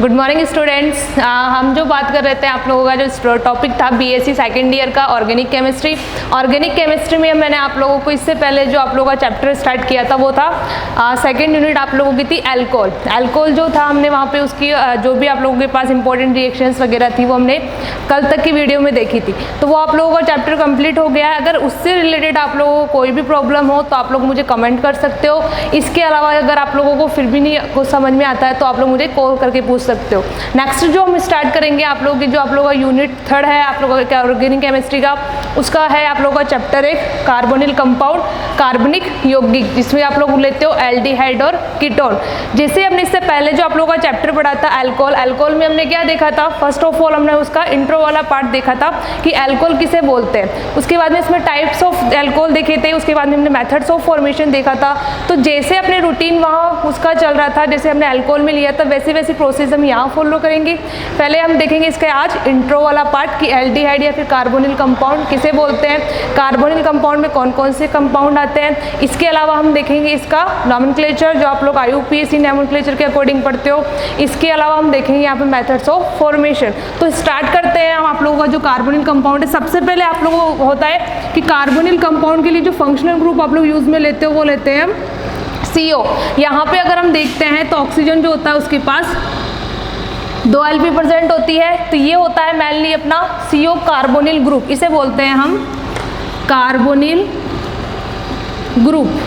Good morning students. हम जो बात कर रहे थे आप लोगों का जो टॉपिक था बीएससी सेकेंड ईयर का ऑर्गेनिक केमिस्ट्री। ऑर्गेनिक केमिस्ट्री में मैंने आप लोगों को इससे पहले जो आप लोगों का चैप्टर स्टार्ट किया था वो था सेकेंड यूनिट आप लोगों की थी एल्कोहल। एल्कोहल जो था हमने वहाँ पे उसकी जो भी आप लोगों के पास इंपॉर्टेंट रिएक्शंस वगैरह थी वो हमने कल तक की वीडियो में देखी थी, तो वो आप लोगों का चैप्टर कंप्लीट हो गया है। अगर उससे रिलेटेड आप लोगों को कोई भी प्रॉब्लम हो तो आप लोग मुझे कमेंट कर सकते हो। इसके अलावा अगर आप लोगों को फिर भी नहीं कुछ समझ में आता है तो आप लोग मुझे कॉल करके पूछ सकते हो। नेक्स्ट जो हम स्टार्ट करेंगे आप लोगों की जो आप लोगों का यूनिट 3 है आप लोगों का ऑर्गेनिक केमिस्ट्री का, उसका है आप लोगों का चैप्टर 1 कार्बोनिल कंपाउंड कार्बनिक यौगिक, जिसमें आप लोग लेते हो एल्डिहाइड और कीटोन। जैसे हमने इससे पहले जो आप लोगों का चैप्टर पढ़ा था अल्कोहल, अल्कोहल में हमने क्या देखा था, फर्स्ट ऑफ ऑल हमने उसका इंट्रो वाला पार्ट देखा था कि अल्कोहल किसे बोलते हैं। उसके बाद में इसमें टाइप्स ऑफ अल्कोहल देखे थे, उसके बाद में हमने मेथड्स ऑफ फॉर्मेशन देखा था। तो जैसे अपने रूटीन वहाँ उसका चल रहा था, जैसे हमने अल्कोहल में लिया था वैसे वैसी प्रोसेस हम यहाँ फॉलो करेंगे। पहले हम देखेंगे इसका आज इंट्रो वाला पार्ट कि एल्डिहाइड या फिर कार्बोनिल कंपाउंड किसे बोलते हैं, कार्बोनिल कंपाउंड में कौन कौन से कंपाउंड आते हैं। इसके अलावा हम देखेंगे इसका नॉमेनक्लेचर जो आप लोग IUPAC नॉमेनक्लेचर के अकॉर्डिंग पढ़ते हो। इसके अलावा हम देखेंगे यहाँ पे मेथड्स ऑफ फॉर्मेशन। तो स्टार्ट करते हैं हम आप लोगों का जो कार्बोनिल कंपाउंड है। सबसे पहले आप लोगों को होता है कि कार्बोनिल कंपाउंड के लिए जो फंक्शनल ग्रुप आप लोग यूज में लेते हो वो लेते हैं CO। यहाँ पे अगर हम देखते हैं तो ऑक्सीजन जो होता है उसके पास 2 Lp प्रेजेंट होती है, तो ये होता है मेनली अपना CO कार्बोनिल ग्रुप, इसे बोलते हैं हम कार्बोनिल ग्रुप।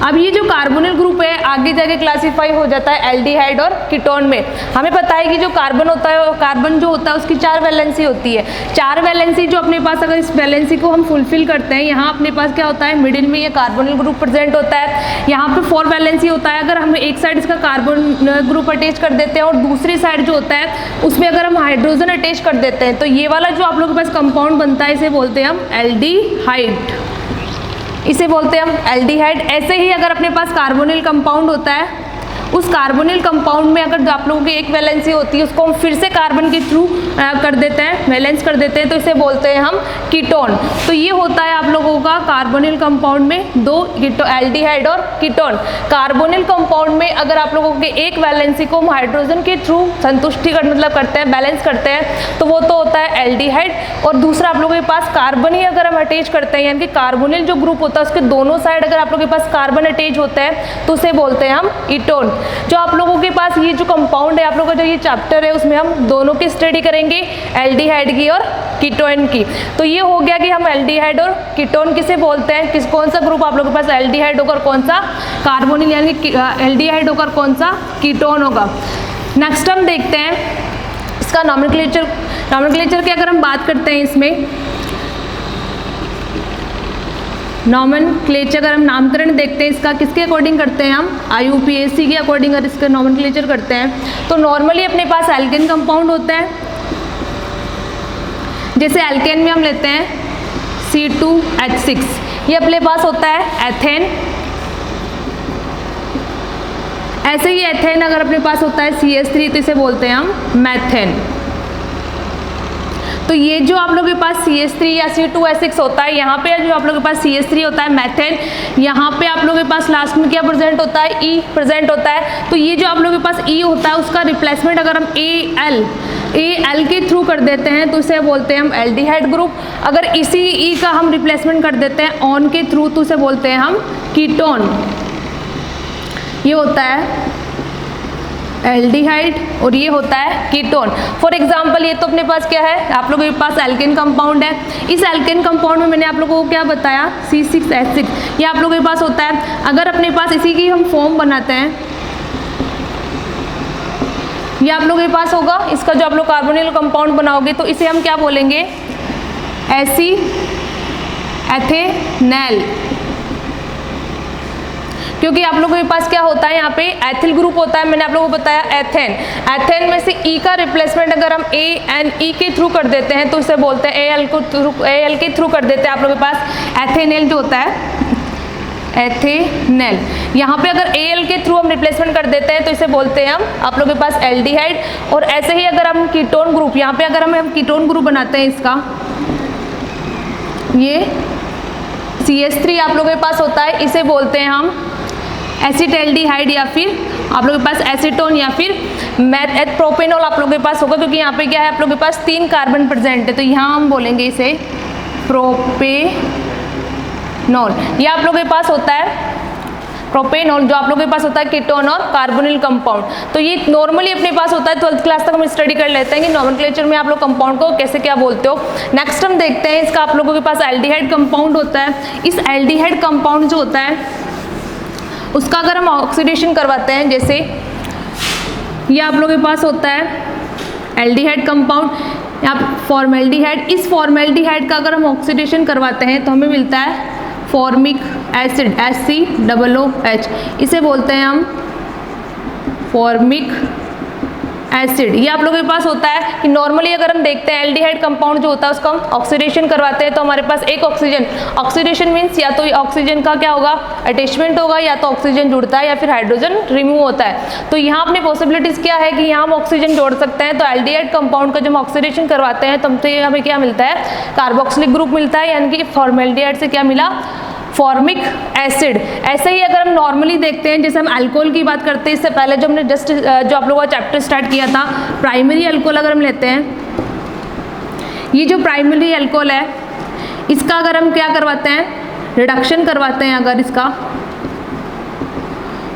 अब ये जो कार्बोनिल ग्रुप है आगे जाके क्लासीफाई हो जाता है एल्डिहाइड और कीटोन में। हमें पता है कि जो कार्बन होता है, कार्बन जो होता है उसकी 4 वैलेंसी होती है। 4 वैलेंसी जो अपने पास, अगर इस वैलेंसी को हम फुलफिल करते हैं, यहाँ अपने पास क्या होता है, मिडिल में ये कार्बोनिल ग्रुप प्रेजेंट होता है। यहाँ पे 4 वैलेंसी होता है। अगर हम एक साइड इसका कार्बन ग्रुप अटैच कर देते हैं और दूसरी साइड जो होता है उसमें अगर हम हाइड्रोजन अटैच कर देते हैं, तो ये वाला जो आप लोगों के पास कंपाउंड बनता है इसे बोलते हैं हम एल्डिहाइड, इसे बोलते हैं हम एल्डिहाइड। ऐसे ही अगर अपने पास कार्बोनिल कंपाउंड होता है, उस कार्बोनिल कंपाउंड में अगर आप लोगों की एक वैलेंसी होती है उसको हम फिर से कार्बन के थ्रू कर देते हैं, वैलेंस कर देते हैं, तो इसे बोलते हैं हम कीटोन। तो ये होता है आप लोगों का कार्बोनिल कंपाउंड में 2 एल्डिहाइड और कीटोन। कार्बोनिल कंपाउंड में अगर आप लोगों के एक वैलेंसी को हम हाइड्रोजन के थ्रू संतुष्टि मतलब करते हैं, बैलेंस करते हैं, तो वो तो होता है एल्डिहाइड। और दूसरा आप लोगों के पास कार्बन ही अगर हम अटैच करते हैं, यानी कि कार्बोनिल जो ग्रुप होता है उसके दोनों साइड अगर आप लोगों के पास कार्बन अटैच होता है तो उसे बोलते हैं हम कीटोन। जो आप लोगों के पास ये जो कंपाउंड है आप लोगों का जो ये चैप्टर है उसमें हम दोनों की स्टडी करेंगे, एल्डिहाइड की और कीटोन की। तो ये हो गया कि हम एल्डिहाइड और कीटोन किसे बोलते हैं, कौन सा ग्रुप आप लोगों के पास एल्डिहाइड होकर कौन सा कार्बोनिल यानी कि एल्डिहाइड होकर कौन सा कीटोन होगा। नेक्स्ट हम देखते हैं इसका नॉमेनक्लेचर। नॉमेनक्लेचर की अगर हम बात करते हैं, इसमें नॉमेनक्लेचर अगर हम नामकरण देखते हैं इसका किसके अकॉर्डिंग करते हैं, हम IUPAC के अकॉर्डिंग अगर इसका नॉमेनक्लेचर करते हैं तो नॉर्मली अपने पास एल्केन कंपाउंड होता है। जैसे एल्केन में हम लेते हैं C2H6, ये अपने पास होता है एथेन। ऐसे ही एथेन अगर अपने पास होता है CH3 तो इसे बोलते हैं हम मैथेन। तो ये जो आप लोगों के पास CH3 या C2H6 होता है, यहाँ पे जो आप लोगों के पास CH3 होता है मैथेन, यहाँ पे आप लोगों के पास लास्ट में क्या प्रेजेंट होता है, E प्रेजेंट होता है। तो ये जो आप लोगों के पास E होता है उसका रिप्लेसमेंट अगर हम Al के थ्रू कर देते हैं तो इसे बोलते हैं हम एल्डिहाइड ग्रुप। अगर इसी E का हम रिप्लेसमेंट कर देते हैं ऑन के थ्रू तो उसे बोलते हैं हम कीटोन। ये होता है एल्डिहाइड और ये होता है कीटोन। फॉर एग्जांपल ये तो अपने पास क्या है, आप लोगों के पास एल्केन कंपाउंड है। इस एल्केन कंपाउंड में मैंने आप लोगों को क्या बताया, C6H6, ये आप लोगों के पास होता है। अगर अपने पास इसी की हम फॉर्म बनाते हैं, ये आप लोगों के पास होगा, इसका जो आप लोग कार्बोनिल कंपाउंड बनाओगे तो इसे हम क्या बोलेंगे, एथेनैल, क्योंकि आप लोगों के पास क्या होता है यहाँ पे एथिल ग्रुप होता है। मैंने आप लोगों को बताया एथेन, एथेन में से E का रिप्लेसमेंट अगर हम ANE के थ्रू कर देते हैं तो इसे बोलते हैं AL के थ्रू कर देते हैं, आप लोगों के पास एथेनेल जो होता है एथेनेल। यहाँ पे अगर Al के थ्रू हम रिप्लेसमेंट कर देते हैं तो इसे बोलते हैं हम आप लोगों के पास एल्डिहाइड। और ऐसे ही अगर हम कीटोन ग्रुप, यहाँ पे अगर हम कीटोन ग्रुप बनाते हैं इसका, ये CH3 आप लोगों के पास होता है, इसे बोलते हैं हम एसिटाल्डिहाइड या फिर आप लोगों के पास एसीटोन या फिर प्रोपेनॉल आप लोगों के पास होगा, क्योंकि यहाँ पे क्या है, आप लोगों के पास 3 कार्बन प्रेजेंट है, तो यहाँ हम बोलेंगे इसे प्रोपेनॉल। ये आप लोगों के पास होता है प्रोपेनॉल, जो आप लोगों के पास होता है कीटोन और कार्बोनिल कंपाउंड। तो ये नॉर्मली अपने पास होता है, 12th क्लास तक हम स्टडी कर लेते हैं कि नॉमेनक्लेचर में आप लोग कंपाउंड को कैसे क्या बोलते हो। नेक्स्ट हम देखते हैं इसका, आप लोगों के पास एल्डिहाइड कंपाउंड होता है। इस एल्डिहाइड कंपाउंड जो होता है उसका अगर हम ऑक्सीडेशन करवाते हैं, जैसे ये आप लोगों के पास होता है एल्डिहाइड कंपाउंड या फॉर्मेल्डिहाइड। इस फॉर्मेल्डिहाइड का अगर हम ऑक्सीडेशन करवाते हैं तो हमें मिलता है फॉर्मिक एसिड, FCOOH, इसे बोलते हैं हम फॉर्मिक एसिड। ये आप लोगों के पास होता है कि नॉर्मली अगर हम देखते हैं एल्डिहाइड कंपाउंड जो होता है उसका हम ऑक्सीडेशन करवाते हैं तो हमारे पास एक ऑक्सीडेशन मीन्स या तो ऑक्सीजन का क्या होगा, अटैचमेंट होगा, या तो ऑक्सीजन जुड़ता है या फिर हाइड्रोजन रिमूव होता है। तो यहाँ अपनी पॉसिबिलिटीज क्या है कि यहाँ हम ऑक्सीजन जोड़ सकते हैं। तो एल्डिहाइड कंपाउंड का जब हम ऑक्सीडेशन करवाते हैं तो हमें क्या मिलता है, कार्बोक्सिलिक ग्रुप मिलता है, यानी कि फॉर्मेल्डिहाइड से क्या मिला, फॉर्मिक एसिड। ऐसे ही अगर हम नॉर्मली देखते हैं, जैसे हम अल्कोहल की बात करते हैं, इससे पहले जो हमने जो आप लोगों का चैप्टर स्टार्ट किया था, प्राइमरी अल्कोहल अगर हम लेते हैं, ये जो प्राइमरी अल्कोहल है इसका अगर हम क्या करवाते हैं, रिडक्शन करवाते हैं अगर इसका,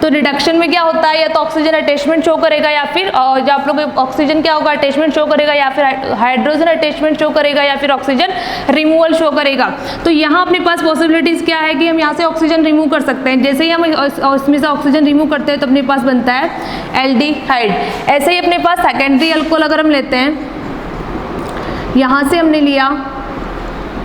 तो रिडक्शन में क्या होता है, या तो ऑक्सीजन अटैचमेंट शो करेगा या फिर जो आप लोग ऑक्सीजन क्या होगा, अटैचमेंट शो करेगा, या फिर हाइड्रोजन अटैचमेंट शो करेगा, या फिर ऑक्सीजन रिमूवल शो करेगा। तो यहाँ अपने पास पॉसिबिलिटीज क्या है कि हम यहाँ से ऑक्सीजन रिमूव कर सकते हैं। जैसे ही हम इसमें से ऑक्सीजन रिमूव करते हैं तो अपने पास बनता है एल्डिहाइड। ऐसे ही अपने पास सेकेंडरी अल्कोहल अगर हम लेते हैं, यहाँ से हमने लिया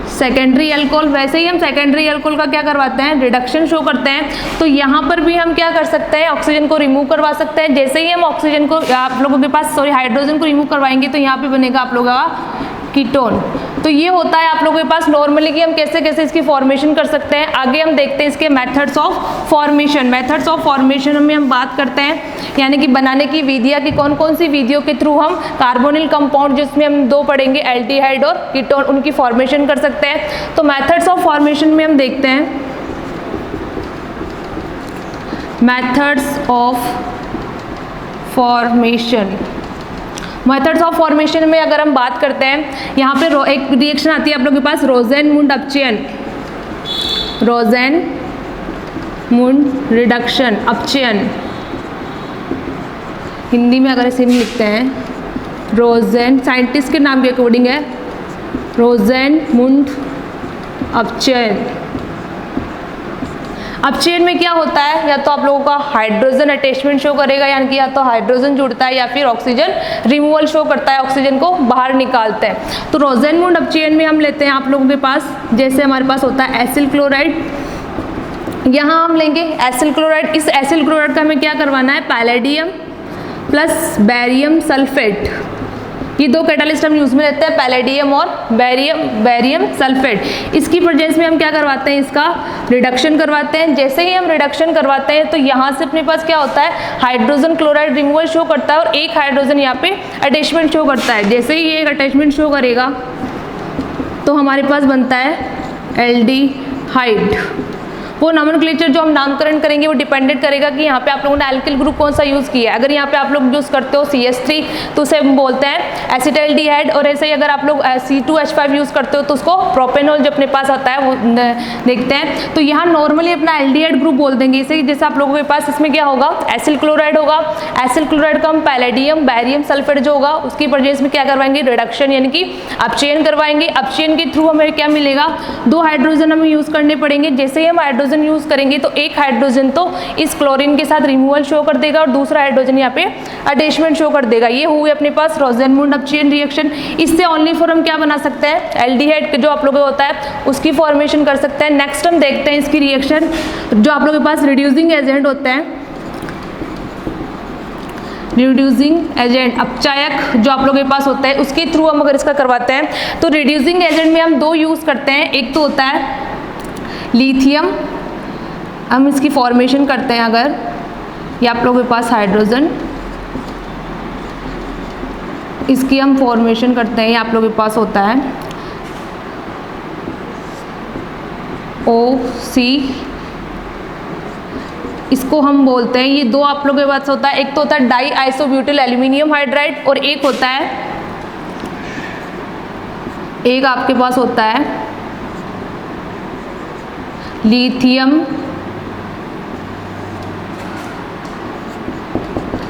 सेकेंडरी अल्कोहल, वैसे ही हम सेकेंडरी अल्कोहल का क्या करवाते हैं, रिडक्शन शो करते हैं। तो यहाँ पर भी हम क्या कर सकते हैं, ऑक्सीजन को रिमूव करवा सकते हैं। जैसे ही हम ऑक्सीजन को आप लोगों के पास हाइड्रोजन को रिमूव करवाएंगे तो यहाँ पे बनेगा आप लोगों का कीटोन। तो ये होता है आप लोगों के पास नॉर्मली कि हम कैसे कैसे इसकी फॉर्मेशन कर सकते हैं। आगे हम देखते हैं इसके methods of formation. Methods of formation में हम बात करते हैं, यानी कि बनाने की विधियाँ कि कौन कौन सी विधियों के थ्रू हम कार्बोनिल कंपाउंड, जिसमें हम 2 पढ़ेंगे एल्डिहाइड और कीटोन, उनकी फॉर्मेशन कर सकते हैं। तो मेथड्स ऑफ फॉर्मेशन में हम देखते हैं methods of formation. Methods of formation में अगर हम बात करते हैं, यहाँ पे एक रिएक्शन आती है आप लोगों के पास रोज़ेनमुंड अपचयन, रोज़ेनमुंड रिडक्शन अपचयन। हिंदी में अगर इसे हम लिखते हैं, रोज़ेन साइंटिस्ट के नाम के अकॉर्डिंग है रोज़ेनमुंड अपचयन। अपचयन में क्या होता है, या तो आप लोगों का हाइड्रोजन अटैचमेंट शो करेगा, यानी कि या तो हाइड्रोजन जुड़ता है या फिर ऑक्सीजन रिमूवल शो करता है, ऑक्सीजन को बाहर निकालते हैं। तो रोज़ेनमुंड अपचयन में हम लेते हैं आप लोगों के पास, जैसे हमारे पास होता है एसिल क्लोराइड, यहाँ हम लेंगे एसिल क्लोराइड। इस एसिल क्लोराइड का हमें क्या करवाना है, पैलेडियम प्लस बैरियम सल्फेट। ये 2 कैटालिस्ट हम यूज़ में लेते हैं, पैलेडियम और बैरियम सल्फेट। इसकी प्रेजेंस में हम क्या करवाते हैं, इसका रिडक्शन करवाते हैं। जैसे ही हम रिडक्शन करवाते हैं तो यहाँ से अपने पास क्या होता है, हाइड्रोजन क्लोराइड रिमूवल शो करता है और एक हाइड्रोजन यहाँ पे अटैचमेंट शो करता है। जैसे ही ये एक अटैचमेंट शो करेगा तो हमारे पास बनता है एल्डिहाइड। वो नॉमेनक्लेचर जो हम नामकरण करेंगे वो डिपेंडेंट करेगा कि यहाँ पे आप लोगों ने एल्किल ग्रुप कौन सा यूज़ किया है। अगर यहाँ पे आप लोग यूज़ करते हो CH3 तो उसे हम बोलते हैं एसिटाल्डिहाइड, और ऐसे ही अगर आप लोग C2H5 यूज़ करते हो तो उसको प्रोपेनॉल जो अपने पास आता है वो देखते हैं। तो यहाँ नॉर्मली अपना एल्डिहाइड ग्रुप बोल देंगे इसे, जैसे आप लोगों के पास इसमें क्या होगा, एसिल क्लोराइड होगा। एसिल क्लोराइड का हम पैलेडियम बैरियम सल्फेट जो होगा उसकी प्रेजेंस में क्या करवाएंगे, रिडक्शन यानी कि अपचयन करवाएंगे। अपचयन के थ्रू हमें क्या मिलेगा, 2 हाइड्रोजन हमें यूज़ करने पड़ेंगे। जैसे ही हम हाइड्रोजन यूज करेंगे तो एक हाइड्रोजन तो इस क्लोरीन के साथ रिमूवल शो कर देगा और दूसरा हाइड्रोजन यहाँ पे अटैचमेंट शो कर देगा। ये हुए अपने पास रोज़ेनमुंड अपचयन रिएक्शन। इससे ओनली फॉर हम क्या बना सकते हैं, एल्डिहाइड जो आप लोगों को होता है उसकी फॉर्मेशन कर सकते हैं। नेक्स्ट हम देखते हैं इसकी रिएक्शन जो आप लोगों के पास रिड्यूसिंग एजेंट होते हैं। रिड्यूसिंग एजेंट अपचायक जो आप लोगों के पास होता है उसके थ्रू हम अगर इसका करवाते हैं तो रिड्यूसिंग एजेंट में हम 2 यूज़ करते हैं। एक तो होता है लिथियम, हम इसकी फॉर्मेशन करते हैं अगर, या आप लोगों के पास हाइड्रोजन, इसकी हम फॉर्मेशन करते हैं, या आप लोगों के पास होता है OC इसको हम बोलते हैं, ये दो आप लोगों के पास होता है, एक तो होता है डाई आइसोब्यूटिल एल्यूमिनियम हाइड्राइड और एक होता है, एक आपके पास होता है लिथियम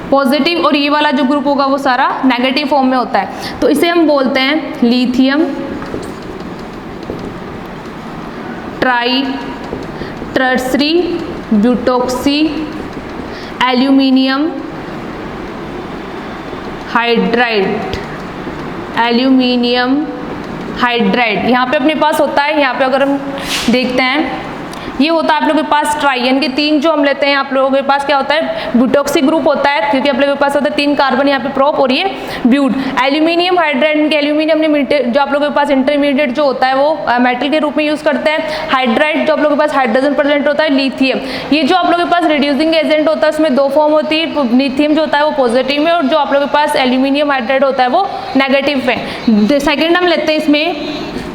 पॉजिटिव, और ये वाला जो ग्रुप होगा वो सारा नेगेटिव फॉर्म में होता है। तो इसे हम बोलते हैं lithium tri tertiary butoxy aluminium hydride, aluminium hydride यहाँ पे अपने पास होता है। यहाँ पे अगर हम देखते हैं ये होता है आप लोगों के पास ट्राई, यानी कि तीन जो हम लेते हैं आप लोगों के पास क्या होता है ब्यूटॉक्सी ग्रुप होता है, क्योंकि आप लोगों के पास होता है 3 कार्बन यहाँ पे प्रोप और ये ब्यूट। एल्यूमिनियम हाइड्राइड के एल्यूमिनियम ने जो आप लोगों के पास इंटरमीडिएट जो होता है वो मेटल के रूप में यूज करते हैं। हाइड्राइड जो आप लोगों के पास हाइड्रोजन प्रेजेंट होता है, लिथियम ये जो आप लोगों के पास रिड्यूसिंग एजेंट होता है उसमें 2 फॉर्म होती है, लिथियम जो होता है वो पॉजिटिव में और जो आप लोगों के पास एल्यूमिनियम हाइड्राइड होता है वो नेगेटिव में। सेकेंड हम लेते हैं इसमें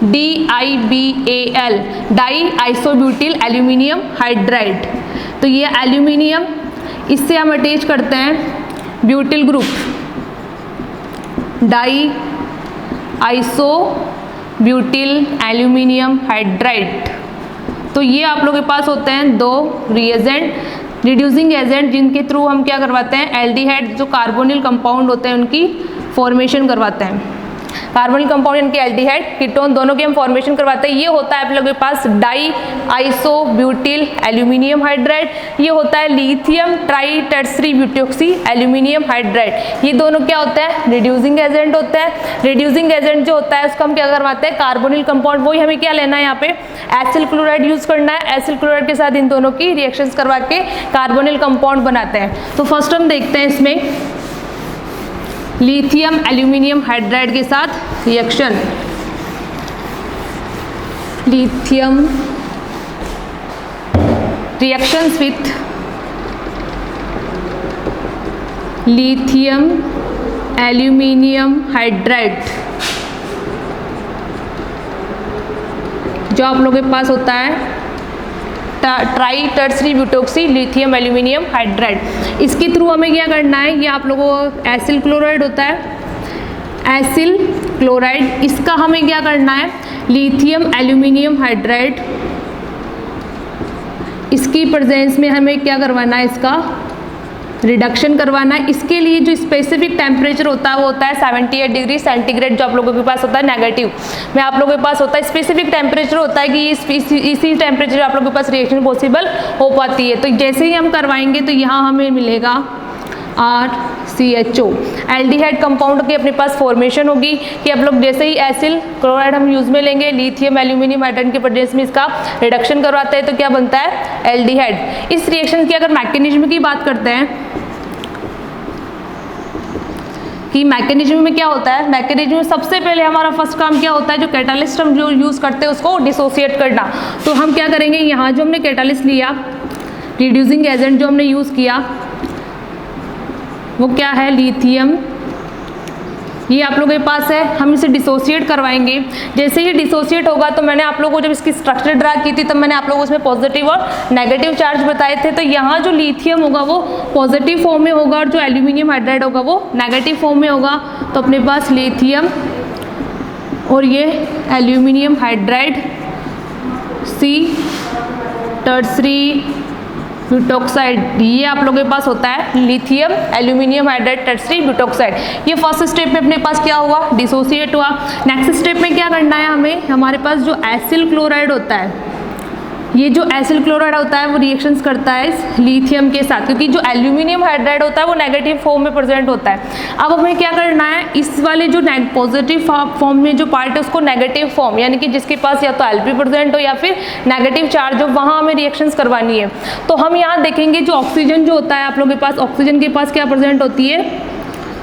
DIBAL di isobutyl aluminium hydride. तो ये एल्यूमिनियम, इससे हम अटैच करते हैं butyl group, di isobutyl aluminium hydride. तो ये आप लोगों के पास होते हैं 2 रिएजेंट रिड्यूसिंग एजेंट जिनके थ्रू हम क्या करवाते हैं एल्डिहाइड जो कार्बोनिल कंपाउंड होते हैं उनकी फॉर्मेशन करवाते हैं। कार्बोनिल कंपाउंड इनके एल्डिहाइड कीटोन दोनों की हम फॉर्मेशन करवाते हैं। ये होता है आप लोगों के पास डाई आइसोब्यूटिल एल्यूमिनियम हाइड्राइड, ये होता है lithium tri tertiary butoxy aluminium hydride. ये दोनों क्या होते हैं रिड्यूसिंग एजेंट होते हैं। रिड्यूसिंग एजेंट जो होता है उसको हम क्या करवाते हैं कार्बोनिल कंपाउंड, वही हमें क्या लेना है यहाँ पे एसिल क्लोराइड यूज करना है। एसिल क्लोराइड के साथ इन दोनों की रिएक्शंस करवा के कार्बोनिल कंपाउंड बनाते हैं। तो फर्स्ट हम देखते हैं इसमें लिथियम एल्यूमिनियम हाइड्राइड के साथ reaction, lithium reactions with lithium aluminium hydride जो आप लोगों के पास होता है tri tertiary butoxy lithium aluminium hydride. इसके थ्रू हमें क्या करना है, ये आप लोगों को एसिल क्लोराइड होता है, एसिल क्लोराइड, इसका हमें क्या करना है लिथियम एल्यूमिनियम हाइड्राइड, इसकी प्रेजेंस में हमें क्या करवाना है इसका रिडक्शन करवाना है। इसके लिए जो स्पेसिफिक टेम्परेचर होता है वो होता है 78 डिग्री सेंटीग्रेड जो आप लोगों के पास होता है नेगेटिव में आप लोगों के पास होता है स्पेसिफिक टेम्परेचर होता है कि इसी टेम्परेचर आप लोगों के पास रिएक्शन पॉसिबल हो पाती है। तो जैसे ही हम करवाएंगे तो यहाँ हमें मिलेगा RCHO, एल्डिहाइड कंपाउंड की अपने पास फॉर्मेशन होगी कि आप लोग जैसे ही एसिल क्लोराइड हम यूज में लेंगे लिथियम एल्यूमिनियम हाइड्राइड के प्रेजेंस में इसका रिडक्शन करवाते हैं तो क्या बनता है एल्डिहाइड। इस रिएक्शन की अगर मैकेनिज्म की बात करते हैं कि मैकेनिज्म में क्या होता है, मैकेनिज्म में सबसे पहले हमारा फर्स्ट काम क्या होता है जो कैटालिस्ट हम जो यूज़ करते हैं उसको डिसोसिएट करना। तो हम क्या करेंगे यहाँ जो हमने कैटालिस्ट लिया रिड्यूसिंग एजेंट जो हमने यूज़ किया वो क्या है लिथियम, ये आप लोगों के पास है, हम इसे डिसोसिएट करवाएंगे। जैसे ही डिसोसिएट होगा तो मैंने आप लोगों को जब इसकी स्ट्रक्चर ड्रा की थी तब मैंने आप लोगों को उसमें पॉजिटिव और नेगेटिव चार्ज बताए थे। तो यहाँ जो लिथियम होगा वो पॉजिटिव फॉर्म में होगा और जो एल्यूमिनियम हाइड्राइड होगा वो नेगेटिव फॉर्म में होगा। तो अपने पास लिथियम और ये aluminium hydride C tertiary butoxide, ये आप लोगों के पास होता है lithium aluminium hydride tertiary butoxide. ये फर्स्ट स्टेप में अपने पास क्या हुआ डिसोसिएट हुआ। नेक्स्ट स्टेप में क्या करना है हमें, हमारे पास जो एसिल क्लोराइड होता है, ये जो एसिल क्लोराइड होता है वो रिएक्शंस करता है इस लिथियम के साथ, क्योंकि जो एल्यूमिनियम हाइड्राइड होता है वो नेगेटिव फॉर्म में प्रेजेंट होता है। अब हमें क्या करना है इस वाले जो पॉजिटिव फॉर्म में जो पार्ट है उसको नेगेटिव फॉर्म यानी कि जिसके पास या तो Lp प्रेजेंट हो या फिर नेगेटिव चार्ज हो वहाँ हमें रिएक्शंस करवानी है। तो हम यहाँ देखेंगे जो ऑक्सीजन जो होता है आप लोगों के पास, ऑक्सीजन के पास क्या प्रेजेंट होती है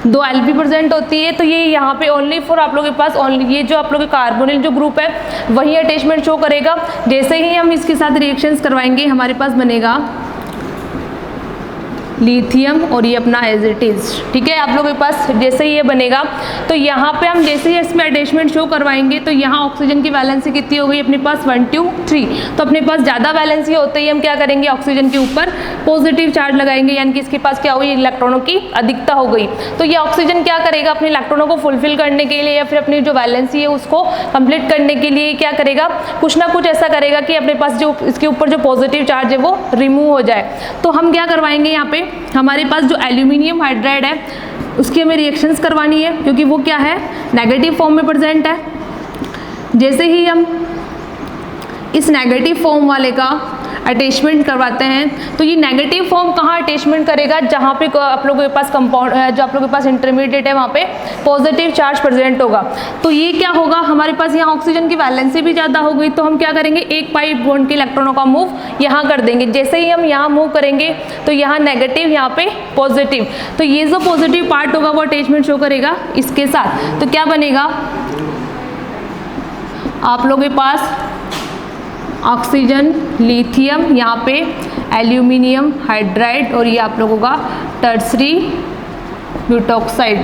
2 Lp प्रेजेंट होती है। तो ये यहाँ पे ओनली फॉर आप लोगों के पास ओनली ये जो आप लोगों के कार्बोनिल जो ग्रुप है वही अटैचमेंट शो करेगा। जैसे ही हम इसके साथ रिएक्शंस करवाएंगे हमारे पास बनेगा लिथियम और ये अपना एज इट इज। ठीक है, आप लोगों के पास जैसे ही ये बनेगा तो यहाँ पे हम जैसे ही इसमें अटैचमेंट शो करवाएंगे तो यहाँ ऑक्सीजन की वैलेंसी कितनी हो गई अपने पास 1 2 3। तो अपने पास ज़्यादा वैलेंसी होते ही हम क्या करेंगे, ऑक्सीजन के ऊपर पॉजिटिव चार्ज लगाएंगे, यानी कि इसके पास क्या हुई, इलेक्ट्रॉनों की अधिकता हो गई। तो ये ऑक्सीजन क्या करेगा, अपने इलेक्ट्रॉनों को फुलफिल करने के लिए या फिर अपनी जो वैलेंसी है उसको कंप्लीट करने के लिए क्या करेगा, कुछ ना कुछ ऐसा करेगा कि अपने पास जो इसके ऊपर जो पॉजिटिव चार्ज है वो रिमूव हो जाए। तो हम क्या करवाएंगे, यहाँ पे हमारे पास जो एल्यूमिनियम हाइड्राइड है उसकी हमें रिएक्शंस करवानी है, क्योंकि वो क्या है, नेगेटिव फॉर्म में प्रेजेंट है। जैसे ही हम इस नेगेटिव फॉर्म वाले का अटैचमेंट करवाते हैं तो ये नेगेटिव फॉर्म कहाँ अटैचमेंट करेगा, जहाँ पे आप लोगों के पास कंपाउंड जो आप लोगों के पास इंटरमीडिएट है वहाँ पे पॉजिटिव चार्ज प्रेजेंट होगा। तो ये क्या होगा, हमारे पास यहाँ ऑक्सीजन की वैलेंसी भी ज़्यादा हो गई, तो हम क्या करेंगे, एक पाई बॉन्ड के इलेक्ट्रॉनों का मूव यहाँ कर देंगे। जैसे ही हम यहाँ मूव करेंगे तो यहाँ नेगेटिव, यहाँ पे पॉजिटिव, तो ये जो पॉजिटिव पार्ट होगा वो अटैचमेंट शो करेगा इसके साथ। तो क्या बनेगा, आप लोगों के पास ऑक्सीजन, लिथियम, यहाँ पे एल्यूमिनियम हाइड्राइड और ये आप लोगों का टर्सरी ब्यूटॉक्साइड,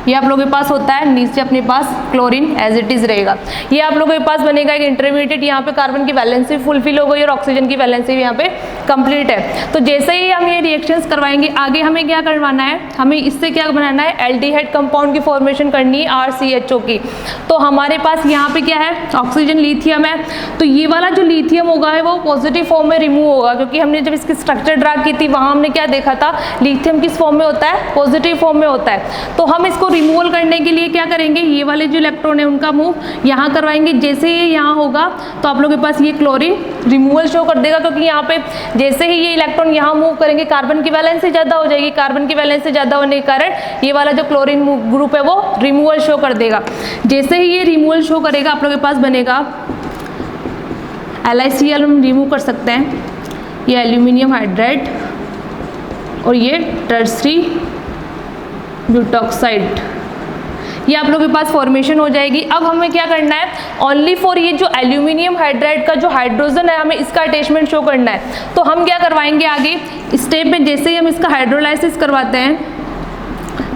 ये आप लोगों के पास होता है। नीचे अपने पास क्लोरीन एज इट इज रहेगा। ये आप लोगों के पास बनेगा एक इंटरमीडिएट, यहाँ पे कार्बन की वैलेंसी फुलफिल हो गई और ऑक्सीजन की वैलेंसी भी यहाँ पे कंप्लीट है। तो जैसे ही हम ये रिएक्शंस करवाएंगे, आगे हमें क्या करवाना है, हमें इससे क्या बनाना है, एल्डिहाइड कंपाउंड की फॉर्मेशन करनी है RCHO की। तो हमारे पास यहाँ पे क्या है, ऑक्सीजन, लिथियम है, तो ये वाला जो लिथियम होगा है वो पॉजिटिव फॉर्म में रिमूव होगा, क्योंकि हमने जब इसकी स्ट्रक्चर ड्रा की थी वहाँ हमने क्या देखा था, लिथियम किस फॉर्म में होता है, पॉजिटिव फॉर्म में होता है। तो हम इसको रिमूवल करने के लिए क्या करेंगे, ये वाले जो इलेक्ट्रॉन है उनका मूव यहाँ करवाएंगे। जैसे ये यहाँ होगा तो आप लोगों के पास ये क्लोरीन रिमूवल शो कर देगा, क्योंकि यहाँ पे जैसे ही ये इलेक्ट्रॉन यहाँ मूव करेंगे कार्बन की वैलेंसी ज़्यादा हो जाएगी, कार्बन की वैलेंसी ज़्यादा होने के कारण ये वाला जो क्लोरीन ग्रुप है वो रिमूवल शो कर देगा। जैसे ही ये रिमूवल शो करेगा आप लोगों के पास बनेगा LiCl, हम रिमूव कर सकते हैं, ये एल्यूमिनियम हाइड्राइड और ये टर्सरी ब्यूटॉक्साइड, ये आप लोगों के पास फॉर्मेशन हो जाएगी। अब हमें क्या करना है, ओनली फॉर ये जो एल्यूमिनियम हाइड्राइड का जो हाइड्रोजन है हमें इसका अटैचमेंट शो करना है। तो हम क्या करवाएंगे आगे स्टेप में, जैसे ही हम इसका हाइड्रोलाइसिस करवाते हैं,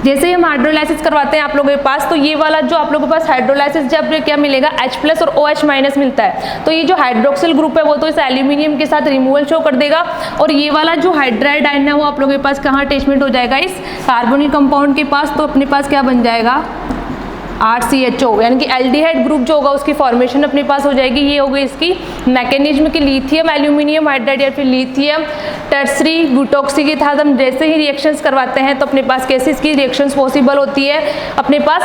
जैसे ही हम हाइड्रोलाइसिस करवाते हैं आप लोगों के पास, तो ये वाला जो आप लोगों के पास हाइड्रोलाइसिस जब क्या मिलेगा, H+ और OH- मिलता है। तो ये जो हाइड्रोक्सिल ग्रुप है वो तो इस एल्यूमिनियम के साथ रिमूवल शो कर देगा, और ये वाला जो हाइड्राइड आयन है वो आप लोगों के पास कहाँ अटैचमेंट हो जाएगा, इस कार्बोनिल कंपाउंड के पास। तो अपने पास क्या बन जाएगा, RCHO, यानी कि एल्डिहाइड ग्रुप जो होगा उसकी फॉर्मेशन अपने पास हो जाएगी। ये हो गई इसकी मैकेनिज्म की लिथियम एल्यूमिनियम हाइड्राइड या फिर लिथियम टर्सरी ब्यूटॉक्सी के साथ हम जैसे ही रिएक्शंस करवाते हैं तो अपने पास कैसे इसकी रिएक्शंस पॉसिबल होती है, अपने पास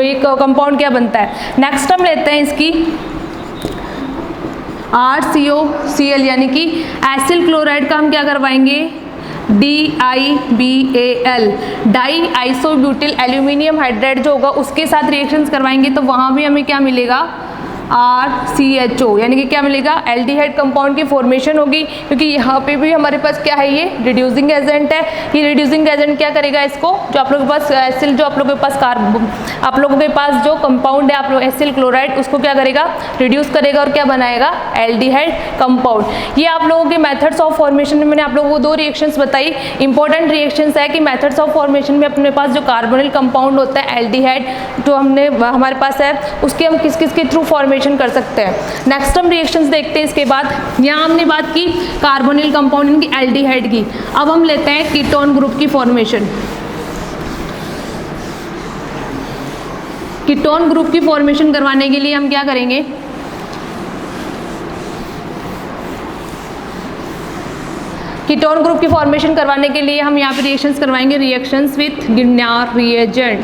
एक कंपाउंड क्या बनता है। नेक्स्ट हम लेते हैं इसकी RCOCl, यानी कि एसिल क्लोराइड का हम क्या करवाएंगे, DiBAl, di isobutyl aluminium hydride जो होगा उसके साथ रिएक्शंस करवाएंगे, तो वहाँ भी हमें क्या मिलेगा, RCHO, यानी कि क्या मिलेगा, एल्डिहाइड कंपाउंड की फॉर्मेशन होगी, क्योंकि यहाँ पे भी हमारे पास क्या है, ये रिड्यूसिंग एजेंट है। ये रिड्यूसिंग एजेंट क्या करेगा, इसको जो आप लोगों के पास एसिल, जो आप लोगों के पास आप लोगों के पास जो कंपाउंड है आप लोग एसिल क्लोराइड, उसको क्या करेगा, रिड्यूस करेगा और क्या बनाएगा, एल्डिहाइड कंपाउंड। ये आप लोगों के मेथड्स ऑफ फॉर्मेशन में मैंने आप लोगों को 2 रिएक्शंस बताई, इंपॉर्टेंट रिएक्शंस है कि मेथड्स ऑफ फॉर्मेशन में अपने पास जो कार्बोनिल कंपाउंड होता है एल्डिहाइड जो हमारे पास है, उसके हम किस किस के थ्रू फॉर्मेशन कर सकते हैं। नेक्स्ट हम रिएक्शंस देखते हैं। इसके बाद यहाँ हमने बात की कार्बोनिल कंपाउंड की, एल्डिहाइड की। अब हम लेते हैं कीटोन ग्रुप की फॉर्मेशन। कीटोन ग्रुप की फॉर्मेशन करवाने के लिए हम क्या करेंगे, कीटोन ग्रुप की फॉर्मेशन करवाने के लिए हम यहाँ पे रिएक्शंस करवाएंगे, reactions with Girnar reagent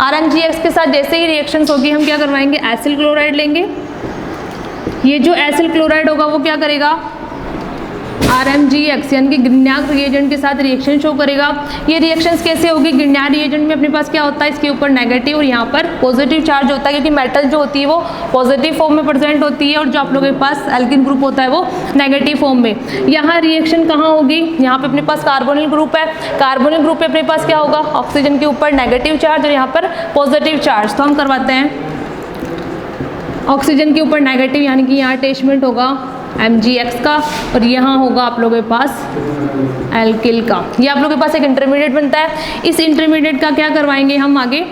RMGX के साथ जैसे ही रिएक्शंस होगी हम क्या करवाएंगे, एसिल क्लोराइड लेंगे। ये जो एसिल क्लोराइड होगा वो क्या करेगा, RMGX यानी कि गिरनार रिएजेंट के साथ रिएक्शन शो करेगा। ये रिएक्शंस कैसे होगी, गिरनार रिएजेंट में अपने पास क्या होता है, इसके ऊपर नेगेटिव और यहाँ पर पॉजिटिव चार्ज होता है, क्योंकि मेटल जो होती है वो पॉजिटिव फॉर्म में प्रेजेंट होती है और जो आप लोगों के पास एल्किन ग्रुप होता है वो नेगेटिव फॉर्म में। यहाँ रिएक्शन कहाँ होगी, यहाँ पे अपने पास कार्बोनिल ग्रुप है, कार्बोनिल ग्रुप पे अपने पास क्या होगा, ऑक्सीजन के ऊपर नेगेटिव चार्ज और यहाँ पर पॉजिटिव चार्ज। तो हम करवाते हैं ऑक्सीजन के ऊपर नेगेटिव, यानी कि यहाँ अटैचमेंट होगा MgX का, और यहाँ होगा आप लोगों के पास एल्किल का। ये आप लोगों के पास एक इंटरमीडिएट बनता है। इस इंटरमीडिएट का क्या करवाएंगे हम आगे,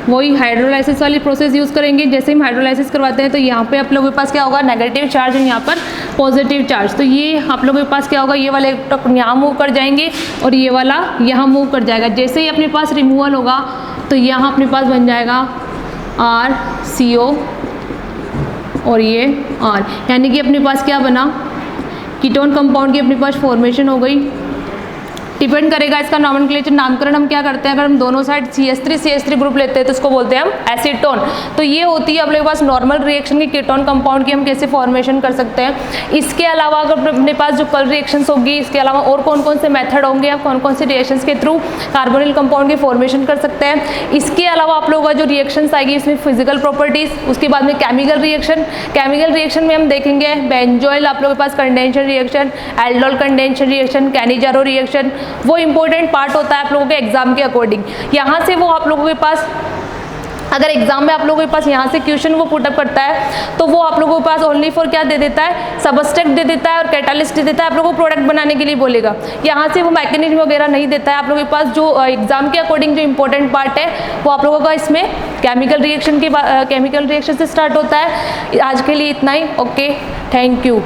वही हाइड्रोलाइसिस वाली प्रोसेस यूज़ करेंगे। जैसे हम हाइड्रोलाइसिस करवाते हैं तो यहाँ पे आप लोगों के पास क्या होगा, नेगेटिव चार्ज और यहाँ पर पॉजिटिव चार्ज। तो ये आप लोगों के पास क्या होगा, ये वाले इलेक्ट्रॉन यहाँ मूव कर जाएंगे और ये वाला यहाँ मूव कर जाएगा। जैसे ही अपने पास रिमूवल होगा तो यहाँ अपने पास बन जाएगा RCO और ये R, यानी कि अपने पास क्या बना, कीटोन कंपाउंड की अपने पास फॉर्मेशन हो गई। डिपेंड करेगा इसका नॉमेनक्लेचर, नामकरण हम क्या करते हैं, अगर हम दोनों साइड CH3 ग्रुप लेते हैं तो इसको बोलते हैं हम एसीटोन। तो ये होती है अपने पास नॉर्मल रिएक्शन की कीटोन कंपाउंड की हम कैसे फॉर्मेशन कर सकते हैं। इसके अलावा अगर अपने पास जो कल रिएक्शंस होगी, इसके अलावा और कौन कौन से मेथड होंगे, आप कौन कौन से रिएक्शंस के थ्रू कार्बोनिल कंपाउंड की फॉर्मेशन कर सकते हैं। इसके अलावा आप लोगों का जो रिएक्शंस आएगी इसमें फिजिकल प्रॉपर्टीज, उसके बाद में केमिकल रिएक्शन में हम देखेंगे बेंजोइल आप लोगों के पास condensation reaction, aldol condensation reaction, Cannizzaro reaction, वो इंपॉर्टेंट पार्ट होता है आप लोगों के एग्जाम के अकॉर्डिंग। यहाँ से वो आप लोगों के पास, अगर एग्जाम में आप लोगों के पास यहाँ से क्वेश्चन वो पुटअप करता है तो वो आप लोगों के पास ओनली फॉर क्या दे देता है, सबस्ट्रेट दे देता है और कैटालिस्ट दे देता है, आप लोगों को प्रोडक्ट बनाने के लिए बोलेगा। यहाँ से वो मैकेनिज्म वगैरह नहीं देता है। आप लोगों के पास जो एग्जाम के अकॉर्डिंग जो इंपॉर्टेंट पार्ट है वो आप लोगों का इसमें केमिकल रिएक्शन से स्टार्ट होता है। आज के लिए इतना ही। Okay, thank you.